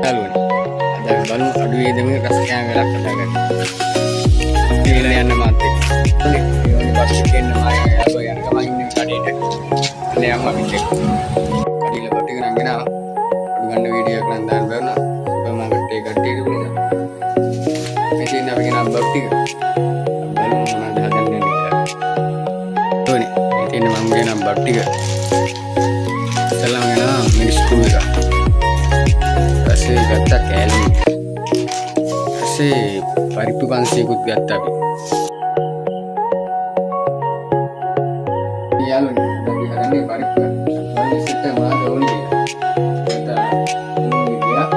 යාළුවනේ. අද බලමු අඩුවේද මේ රස කෑම වෙලක් හදාගන්න. ඉතින් යන්න මාත් එක්ක. ඒ වගේ බස් එකේ යන්න මාය යාළුවා යන ගමන් ඉන්නේ කඩේට. අනේ අම්මා පිටේ. කඩේල කොට එක නම් ගෙනාවා. අඩු ගන්න වීඩියෝ එකක් නම් දාන්න බැරුණා. සුපර් මාකට් එකේ කට්ටිය දුන්නා. මෙතන අපි ගෙනාව බබ් ටික. බලමු මොනවද හදන්නේ කියලා. තෝනේ. මෙතන මම ගෙනාව බබ් ටික. ඉස්සෙල්ලාම ගෙනාවා මිනිස් ස්කූල් එක. ඊපස්සේ ගත්තා කෑලි. ඊපස්සේ පරිප්පු 500කුත් ගත්තා අපි. යාළුවනේ අපි හදන්නේ පරිප්පු. බලන්න ඉස්සෙල්ට මොනවද ඕනේ කියලා.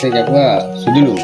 Saya jawab sudah dulu.